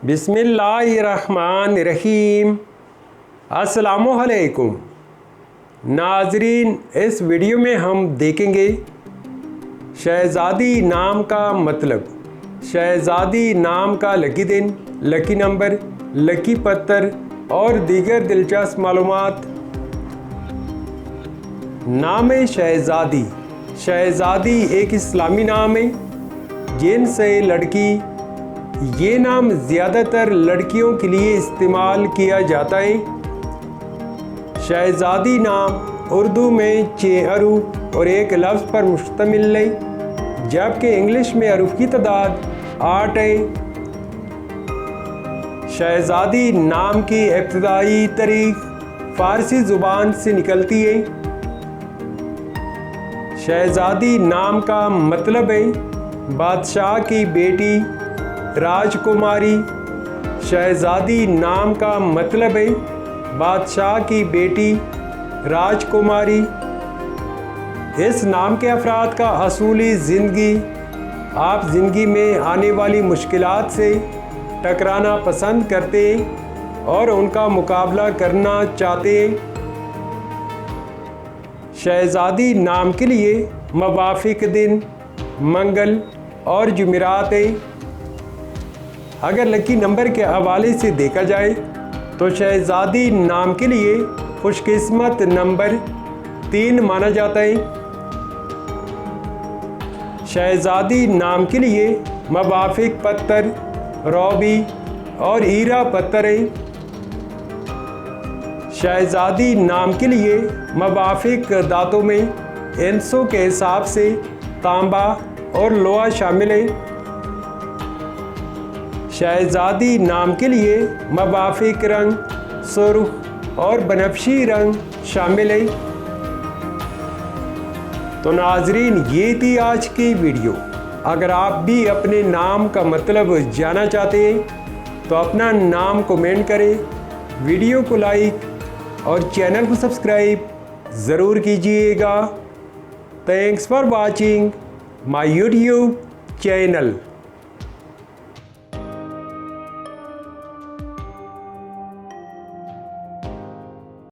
बिस्मिल्लाहिर्रहमानिर्रहीम। अस्सलामुअलैकुम नाजरीन, इस वीडियो में हम देखेंगे शहज़ादी नाम का मतलब, शहज़ादी नाम का लकी दिन, लकी नंबर, लकी पत्थर और दीगर दिलचस्प मालूमात। नाम शहज़ादी। शहज़ादी एक इस्लामी नाम है जिनसे लड़की। ये नाम ज़्यादातर लड़कियों के लिए इस्तेमाल किया जाता है। शहज़ादी नाम उर्दू में 6 हरूफ और एक लफ्ज़ पर मुश्तमिल है, जबकि इंग्लिश में हरूफ की तादाद 8 है। शहज़ादी नाम की इब्तिदाई तारीख फ़ारसी ज़ुबान से निकलती है। शहज़ादी नाम का मतलब है बादशाह की बेटी, राजकुमारी। शहज़ादी नाम का मतलब है बादशाह की बेटी, राजकुमारी। इस नाम के अफराद का असूली ज़िंदगी। आप ज़िंदगी में आने वाली मुश्किलात से टकराना पसंद करते हैं और उनका मुकाबला करना चाहते हैं। शहज़ादी नाम के लिए मवाफिक दिन मंगल और जुमेरात है। अगर लकी नंबर के हवाले से देखा जाए तो शहज़ादी नाम के लिए खुशकिस्मत नंबर 3 माना जाता है। शहज़ादी नाम के लिए मवाफिक पत्थर रौबी और हीरा पत्थर है। शहज़ादी नाम के लिए मवाफिक दातों में इंसों के हिसाब से तांबा और लोहा शामिल है। शहज़ादी नाम के लिए मवाफिक रंग सुर्ख और बनफशी रंग शामिल है। तो नाजरीन, ये थी आज की वीडियो। अगर आप भी अपने नाम का मतलब जानना चाहते हैं तो अपना नाम कमेंट करें, वीडियो को लाइक और चैनल को सब्सक्राइब ज़रूर कीजिएगा। Thanks for watching my YouTube channel.